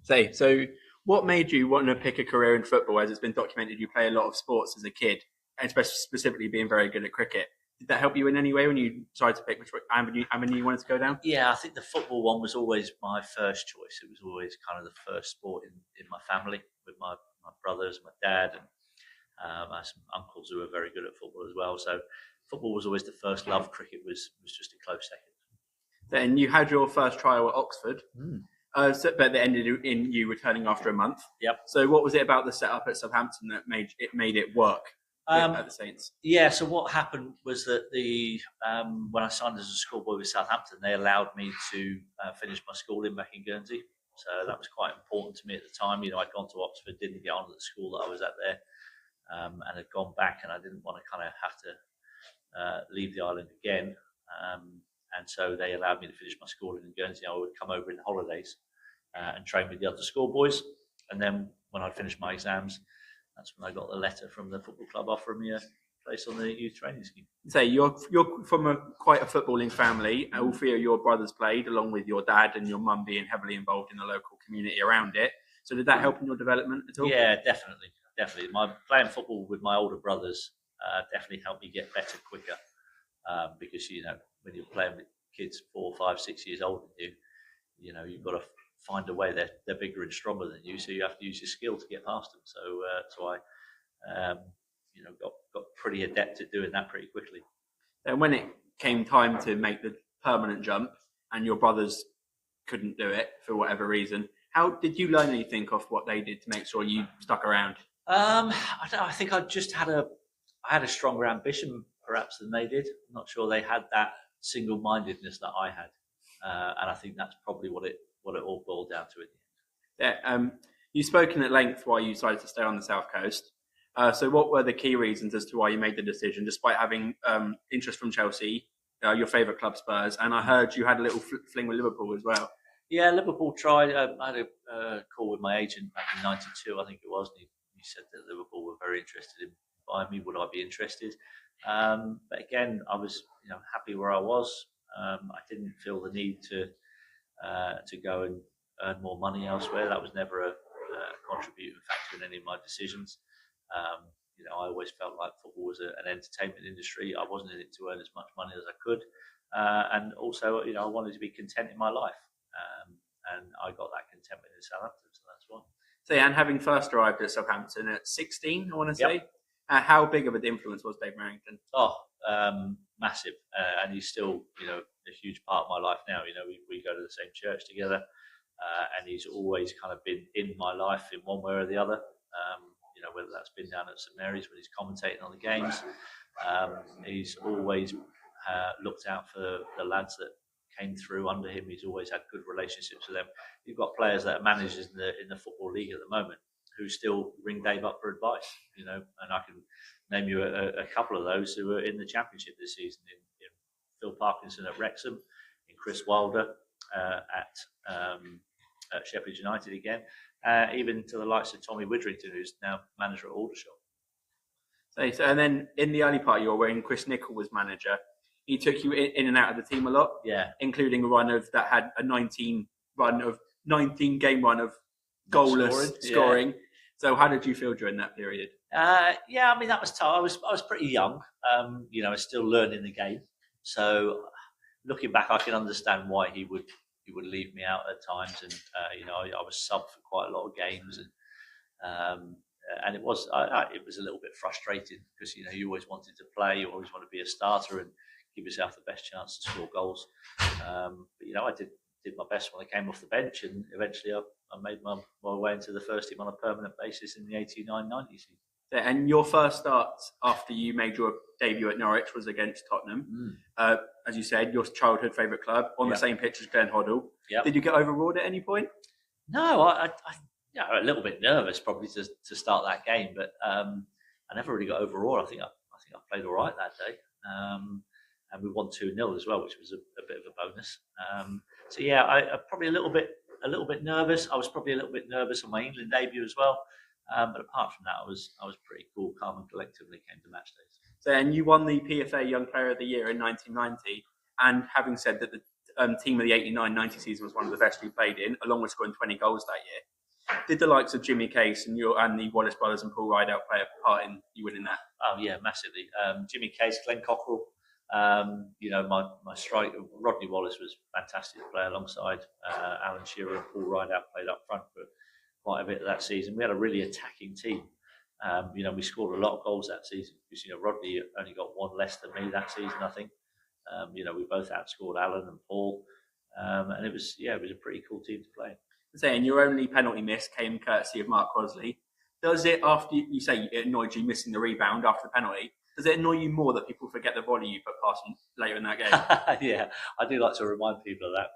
So what made you want to pick a career in football? As it's been documented, you play a lot of sports as a kid, and especially specifically being very good at cricket. Did that help you in any way when you decided to pick which avenue you wanted to go down? Yeah, I think the football one was always my first choice. It was always kind of the first sport in my family with my brothers, my dad, and I had some uncles who were very good at football as well. So football was always the first love. Cricket was just a close second. Then you had your first trial at Oxford, Mm. but it ended in you returning after a month. Yep. So what was it about the setup at Southampton that made it work at the Saints? Yeah. So what happened was that when I signed as a schoolboy with Southampton, they allowed me to finish my schooling back in Guernsey. So that was quite important to me at the time. You know, I'd gone to Oxford, didn't get on at the school that I was at there, and had gone back, and I didn't want to kind of have to leave the island again. And so they allowed me to finish my schooling in Guernsey. I would come over in the holidays and train with the other schoolboys. And then when I'd finished my exams, that's when I got the letter from the football club offering me a place on the youth training scheme. So you're from quite a footballing family. All three of your brothers played, along with your dad and your mum being heavily involved in the local community around it. So did that help in your development at all? Yeah, definitely. My playing football with my older brothers definitely helped me get better quicker. Because when you're playing with kids 4, 5, 6 years older than you know you've got to find a way. They're bigger and stronger than you, so you have to use your skill to get past them. So I got pretty adept at doing that pretty quickly. And when it came time to make the permanent jump, and your brothers couldn't do it for whatever reason, how did you learn anything off what they did to make sure you stuck around? I think I had a stronger ambition perhaps than they did. I'm not sure they had that single-mindedness that I had, and I think that's probably what it all boiled down to at the end. Yeah, you've spoken at length why you decided to stay on the South Coast. So what were the key reasons as to why you made the decision, despite having interest from Chelsea, your favourite club Spurs, and I heard you had a little fling with Liverpool as well? Yeah, Liverpool tried. I had a call with my agent back in '92, I think it was, and he said that Liverpool were very interested in buying me. Would I be interested? But again, I was happy where I was. I didn't feel the need to go and earn more money elsewhere. That was never a contributing factor in any of my decisions. I always felt like football was an entertainment industry. I wasn't in it to earn as much money as I could, and also I wanted to be content in my life, and I got that contentment in Southampton, so that's why. So, and having first arrived at Southampton at 16, I want to say, how big of an influence was Dave Merrington? Oh, massive, and he's still, a huge part of my life now. We go to the same church together, and he's always kind of been in my life in one way or the other. Whether that's been down at St Mary's when he's commentating on the games, he's always looked out for the lads that came through under him. He's always had good relationships with them. You've got players that are managers in the football league at the moment who still ring Dave up for advice, and I can name you a couple of those who are in the Championship this season, in Phil Parkinson at Wrexham, in Chris Wilder at Sheffield United again, even to the likes of Tommy Widdrington, who's now manager at Aldershot. So, and then in the early part of your when Chris Nicholl was manager, he took you in and out of the team a lot, including a run of that had a 19 game run of goalless scoring. Yeah. So how did you feel during that period? That was tough. I was pretty young, I was still learning the game. So looking back, I can understand why he would leave me out at times, and I was subbed for quite a lot of games, and it was a little bit frustrating because you always wanted to play, you always want to be a starter and give yourself the best chance to score goals. But I did my best when I came off the bench, and eventually I made my way into the first team on a permanent basis in the 89-90 season. And your first start after you made your debut at Norwich was against Tottenham. As you said, your childhood favourite club, on the same pitch as Glenn Hoddle. Yep. Did you get overawed at any point? No, I a little bit nervous probably to start that game, but I never really got overawed. I think I played all right that day, and we won 2-0 as well, which was a bit of a bonus. I probably a little bit nervous. I was probably a little bit nervous on my England debut as well. But apart from that, I was pretty cool, calm and collected when it came to match days. So, and you won the PFA Young Player of the Year in 1990. And having said that team of the 89-90 season was one of the best you played in, along with scoring 20 goals that year. Did the likes of Jimmy Case and the Wallace brothers and Paul Rideout play a part in you winning that? Oh yeah, massively. Jimmy Case, Glenn Cockrell. My striker Rodney Wallace was fantastic to play alongside. Alan Shearer and Paul Rideout played up front for quite a bit of that season. We had a really attacking team. We scored a lot of goals that season because Rodney only got one less than me that season, I think. We both outscored Alan and Paul, and it was a pretty cool team to play. Saying your only penalty miss came courtesy of Mark Crosley. Does it, after you say it annoyed you missing the rebound after the penalty, does it annoy you more that people forget the volley you put past them later in that game? Yeah, I do like to remind people of that.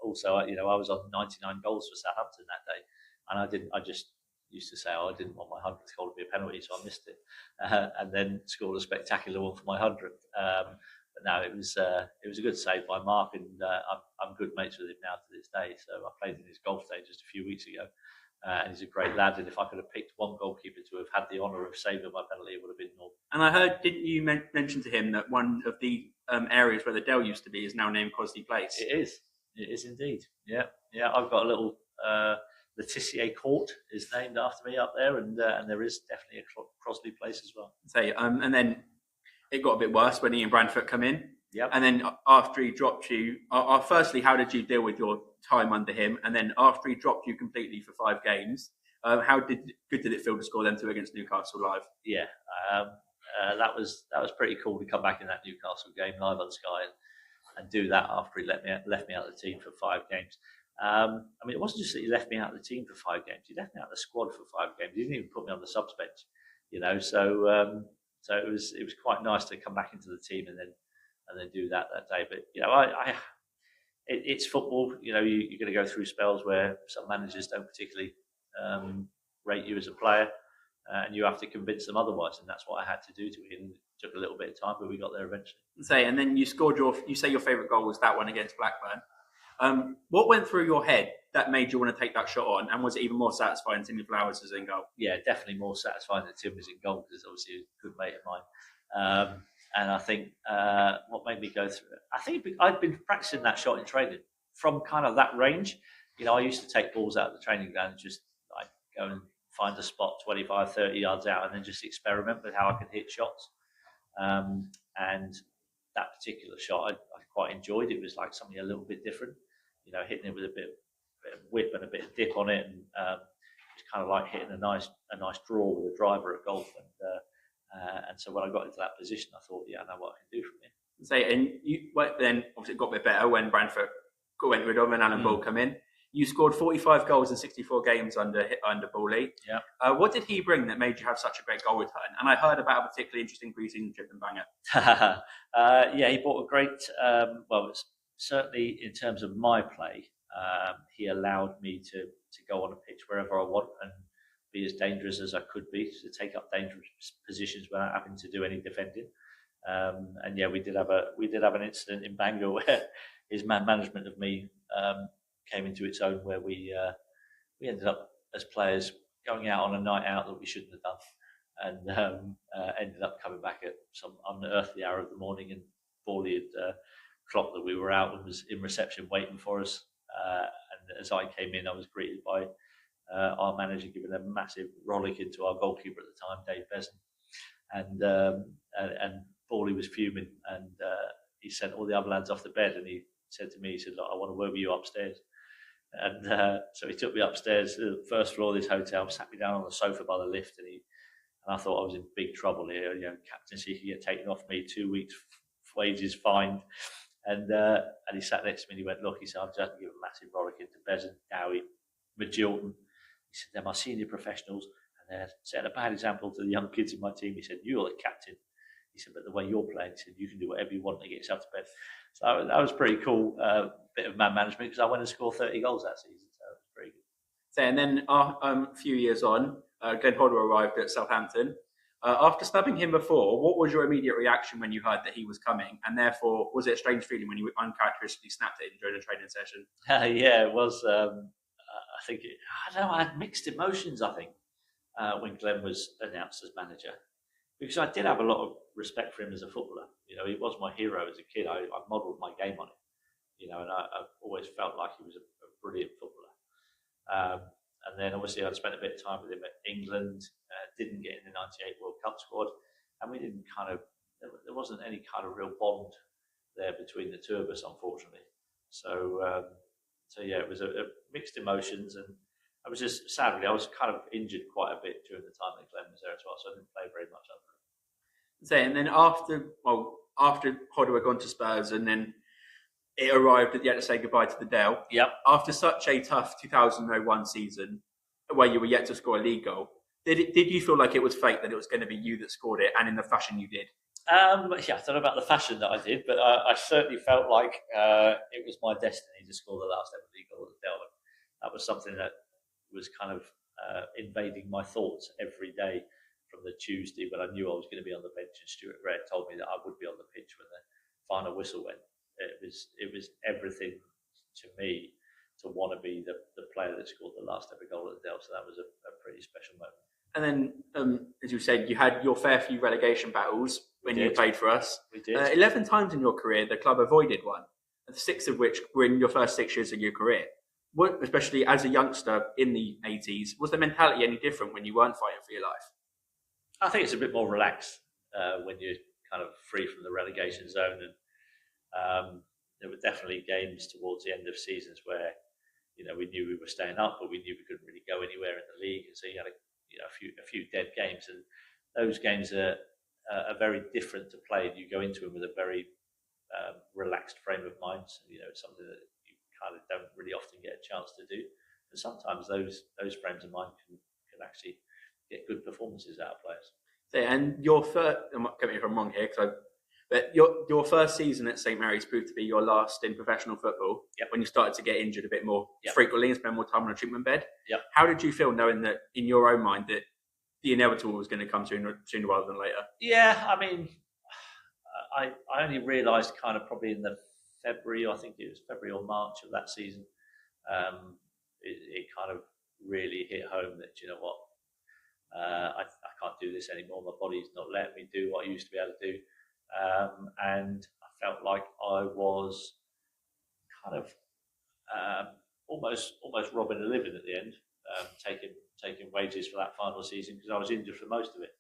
Also, I was on 99 goals for Southampton that day, and I just used to say, I didn't want my 100th goal to be a penalty, so I missed it, and then scored a spectacular one for my 100th. But no, it was a good save by Mark, and I'm good mates with him now to this day. So I played in his golf day just a few weeks ago, and he's a great lad. And if I could have picked one goalkeeper to have had the honour of saving my penalty, it would have been Norm. And I heard, didn't you mention to him that one of the areas where the Dell used to be is now named Crosley Place? It is indeed. Yeah. I've got a little Le Tissier Court is named after me up there, and there is definitely a Crosley Place as well. And then it got a bit worse when Ian Brandfoot come in. Yep. And then after he dropped you, firstly, how did you deal with your time under him? And then after he dropped you completely for 5 games, how good did it feel to score them 2 against Newcastle live? Yeah, that was pretty cool to come back in that Newcastle game live on Sky and do that after he left me out of the team for 5 games. It wasn't just that he left me out of the team for 5 games; he left me out of the squad for 5 games. He didn't even put me on the subs bench, So it was quite nice to come back into the team and then do that day. But it's football. You're going to go through spells where some managers don't particularly rate you as a player, and you have to convince them otherwise. And that's what I had to do to him. It took a little bit of time, but we got there eventually. And then you scored your favourite goal was that one against Blackburn. What went through your head that made you want to take that shot on, and was it even more satisfying Timmy Flowers was in goal? Yeah, definitely more satisfying than Tim was in goal, because obviously he's a good mate of mine. And I think what made me go through it, I think I'd been practicing that shot in training from kind of that range. I used to take balls out of the training ground and just like go and find a spot 25, 30 yards out and then just experiment with how I could hit shots. And that particular shot I quite enjoyed. It was like something a little bit different, hitting it with a bit of whip and a bit of dip on it, and it's kind of like hitting a nice draw with a driver at golf. And so when I got into that position, I thought, I know what I can do from here. And then obviously it got a bit better when Brandford went rid of him and Alan Ball come in. You scored 45 goals in 64 games under Bawley. Yeah. What did he bring that made you have such a great goal return? And I heard about a particularly interesting pre-season trip in Bangor. He brought a great. Certainly in terms of my play, he allowed me to go on a pitch wherever I want and be as dangerous as I could be, to take up dangerous positions without having to do any defending. We did have an incident in Bangor where his management of me came into its own, where we ended up as players going out on a night out that we shouldn't have done, and ended up coming back at some unearthly hour of the morning, and Bawley had clocked that we were out and was in reception waiting for us. And as I came in, I was greeted by our manager giving a massive rollick into our goalkeeper at the time, Dave Besan, and Bawley was fuming, and he sent all the other lads off the bed, and he said to me, "Look, I want to word with you upstairs." And so he took me upstairs to the first floor of this hotel, sat me down on the sofa by the lift, and I thought I was in big trouble here. Captaincy could get taken off me, 2 weeks wages fined. And he sat next to me and he went, "Look," he said, "I've just given a massive rollick into Besan, Dowie, Magilton." He said, "They're my senior professionals and they're setting a bad example to the young kids in my team." He said, "You're the captain." He said, "But the way you're playing," he said, "you can do whatever you want to get yourself to bed." So that was pretty cool, bit of man management, because I went and scored 30 goals that season. So it was pretty good. And then a few years on, Glenn Hoddle arrived at Southampton. After snubbing him before, what was your immediate reaction when you heard that he was coming? And therefore, was it a strange feeling when you uncharacteristically snapped it during a training session? Yeah, it was. I had mixed emotions, I think, when Glenn was announced as manager, because I did have a lot of respect for him as a footballer. He was my hero as a kid. I modelled my game on him. and I've always felt like he was a brilliant footballer. And then obviously I'd spent a bit of time with him at England, didn't get in the '98 World Cup squad, and we didn't there wasn't any kind of real bond there between the two of us, unfortunately. So yeah, it was a mixed emotions, and I was sadly I was kind of injured quite a bit during the time that Glenn was there as well, so I didn't play very much under him. So, and then after Hodder had gone to Spurs, and then it arrived that you had to say goodbye to the Dale. Yep. After such a tough 2001 season, where you were yet to score a league goal, did you feel like it was fate that it was going to be you that scored it, and in the fashion you did? Yeah, I don't know about the fashion that I did, but I certainly felt like it was my destiny to score the last ever league goal at the Dale. That was something that was kind of invading my thoughts every day from the Tuesday when I knew I was going to be on the bench, and Stuart Red told me that I would be on the pitch when the final whistle went. It was everything to me to want to be the player that scored the last ever goal at the Dale. So that was a pretty special moment. And then, as you said, you had your fair few relegation battles when you played for us. We did. 11 times in your career, the club avoided one, 6 of which were in your first 6 years of your career. What, especially as a youngster in the 80s, was the mentality any different when you weren't fighting for your life? I think it's a bit more relaxed when you're kind of free from the relegation zone. And there were definitely games towards the end of seasons where, we knew we were staying up, but we knew we couldn't really go anywhere in the league. And so you had a few dead games, and those games are very different to play. You go into them with a very relaxed frame of mind. So, it's something that you kind of don't really often get a chance to do. And sometimes those frames of mind can actually get good performances out of players. So, and your first, correct me if I'm wrong here, but your first season at St Mary's proved to be your last in professional football. Yep. When you started to get injured a bit more frequently and spend more time on a treatment bed. Yep. How did you feel knowing that in your own mind that the inevitable was going to come sooner rather than later? Yeah, I mean, I only realised kind of probably in the February or March of that season, it kind of really hit home that, I can't do this anymore. My body's not letting me do what I used to be able to do. And I felt like I was kind of almost robbing a living at the end, taking wages for that final season because I was injured for most of it,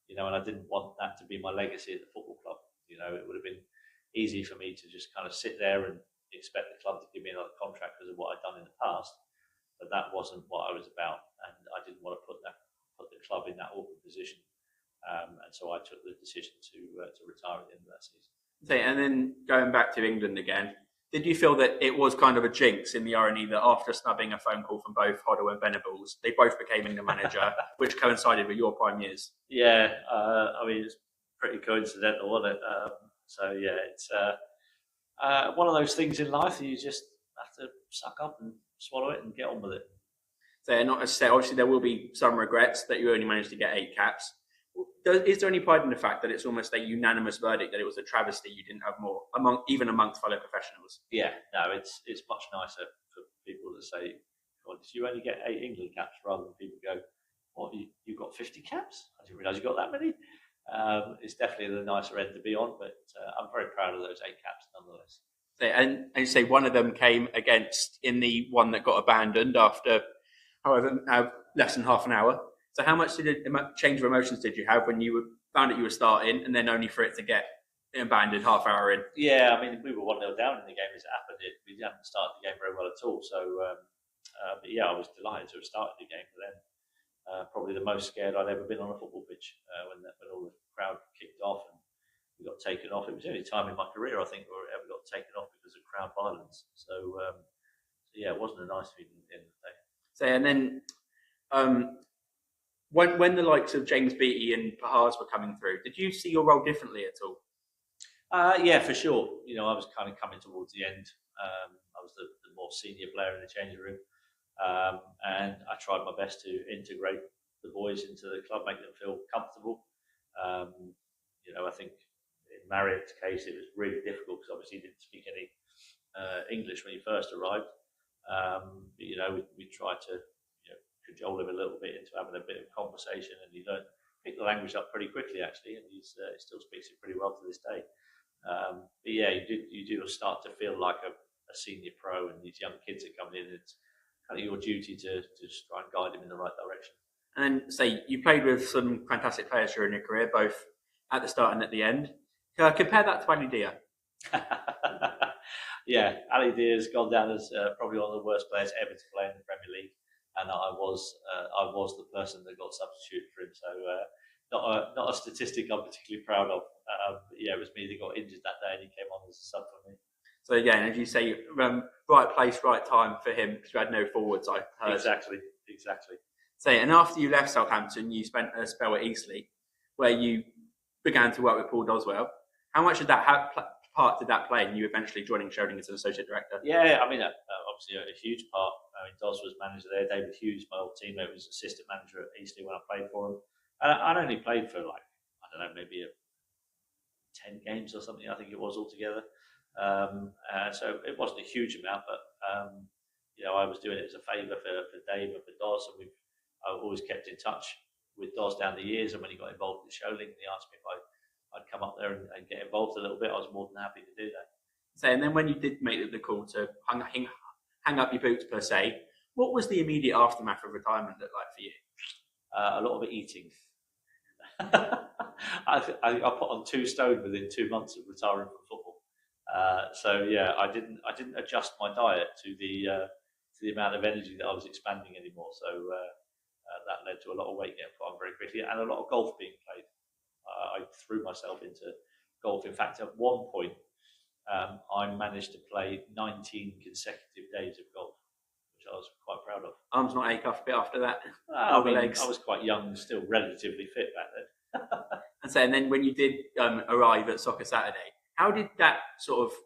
and I didn't want that to be my legacy at the football club. It would have been easy for me to just kind of sit there and expect the club to give me another contract because of what I'd done in the past, but that wasn't what I was about, and I didn't want to put the club in that awkward position. And so I took the decision to retire at the end of that season. Okay, and then going back to England again, did you feel that it was kind of a jinx in the irony that after snubbing a phone call from both Hodder and Venables, they both became England manager, which coincided with your prime years? Yeah, I mean, it's pretty coincidental, wasn't it? So yeah, it's one of those things in life that you just have to suck up and swallow it and get on with it. So, not as said, obviously there will be some regrets that you only managed to get 8 caps. Is there any pride in the fact that it's almost a unanimous verdict that it was a travesty you didn't have more amongst fellow professionals? Yeah, no, it's much nicer for people to say, "God, did you only get 8 England caps?" rather than people go, "What, you got 50 caps? I didn't realise you got that many." It's definitely the nicer end to be on, but I'm very proud of those 8 caps nonetheless. And you say one of them came against in the one that got abandoned after, however, less than half an hour. So how much change of emotions did you have when you found that you were starting and then only for it to get abandoned half hour in? Yeah, I mean, we were 1-0 down in the game as it happened. We hadn't started the game very well at all. So, but yeah, I was delighted to have started the game. But then probably the most scared I'd ever been on a football pitch when all the crowd kicked off and we got taken off. It was the only time in my career, I think, where I ever got taken off because of crowd violence. So yeah, it wasn't a nice feeling at the end of the day. So, and then when the likes of James Beattie and Pahars were coming through, did you see your role differently at all? Yeah, for sure. I was kind of coming towards the end. I was the more senior player in the changing room. And I tried my best to integrate the boys into the club, make them feel comfortable. I think in Marriott's case, it was really difficult because obviously he didn't speak any English when he first arrived. But, we tried to cajole him a little bit into having a bit of conversation, and he picked the language up pretty quickly actually, and he still speaks it pretty well to this day. But yeah, you do start to feel like a a senior pro and these young kids are coming in, it's kind of your duty to just try and guide them in the right direction. And then, say, you played with some fantastic players during your career, both at the start and at the end. Compare that to Ali Dia. Yeah, Ali Dia's gone down as probably one of the worst players ever to play in the Premier League, and I was the person that got substituted for him. So not a statistic I'm particularly proud of. Yeah, it was me that got injured that day, and he came on as a sub for me. So again, as you say, right place, right time for him because you had no forwards. I heard. Exactly. So, and after you left Southampton, you spent a spell at Eastleigh, where you began to work with Paul Doswell. How much of that part did that play in you eventually joining Sheringham as an associate director? Yeah, I mean, obviously a huge part. I mean, Dos was manager there. David Hughes, my old teammate, was assistant manager at Eastleigh when I played for him. And I'd only played for maybe 10 games or something, I think it was altogether. So it wasn't a huge amount, but I was doing it as a favour for Dave and for Dos, and I've always kept in touch with Dos down the years. And when he got involved with Sholing, he asked me if I'd come up there and get involved a little bit. I was more than happy to do that. So, and then when you did make the call to hang up your boots per se, what was the immediate aftermath of retirement look like for you? A lot of eating. I put on 2 stone within 2 months of retiring from football. So yeah, I didn't adjust my diet to the amount of energy that I was expanding anymore. So that led to a lot of weight getting put on very quickly and a lot of golf being played. I threw myself into golf. In fact, at one point, I managed to play 19 consecutive days of golf, which I was quite proud of. Arms not ache off a bit after that. Legs. I was quite young, still relatively fit back then. And then when you did arrive at Soccer Saturday, how did that sort of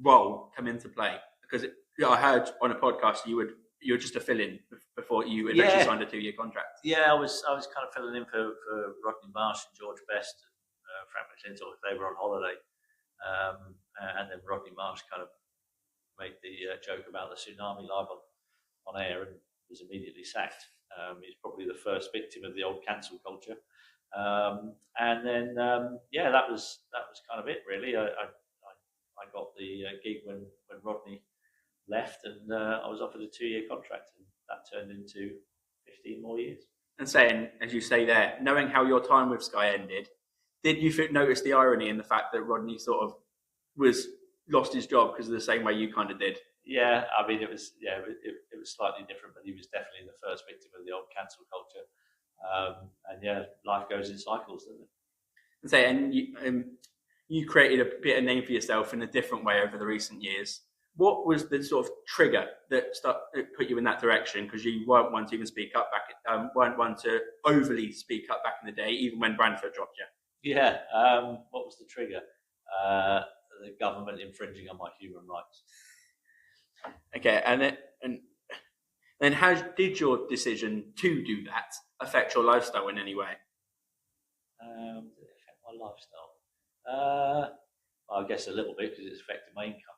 role come into play? Because I heard on a podcast you were just a fill-in before you eventually signed a 2-year contract. Yeah, I was kind of filling in for Rodney Marsh and George Best and Frank McClintock if they were on holiday. And then Rodney Marsh kind of made the joke about the tsunami live on air and was immediately sacked. He's probably the first victim of the old cancel culture. And then that was kind of it really. I got the gig when Rodney left, and I was offered a 2-year contract, and that turned into 15 more years. And saying, as you say there, knowing how your time with Sky ended, did you notice the irony in the fact that Rodney sort of lost his job because of the same way you kind of did? Yeah, I mean it was slightly different, but he was definitely the first victim of the old cancel culture. And yeah, life goes in cycles, doesn't it? And you created a bit of name for yourself in a different way over the recent years. What was the sort of trigger that put you in that direction? Because you weren't one to even speak up weren't one to overly speak up back in the day, even when Brentford dropped you. Yeah. What was the trigger? The government infringing on my human rights. Okay, and then how did your decision to do that affect your lifestyle in any way? Did it affect my lifestyle? I guess a little bit because it's affected my income.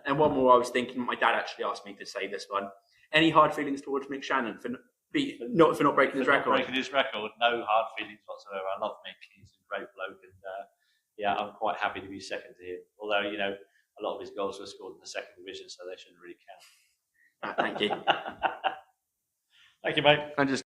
And one more, I was thinking, my dad actually asked me to say this one. Any hard feelings towards Mick Shannon for not breaking his record? Breaking his record, no hard feelings whatsoever. I love Mick; he's a great bloke, and I'm quite happy to be second to him. Although a lot of his goals were scored in the second division, so they shouldn't really count. Thank you. Thank you, mate. I'm just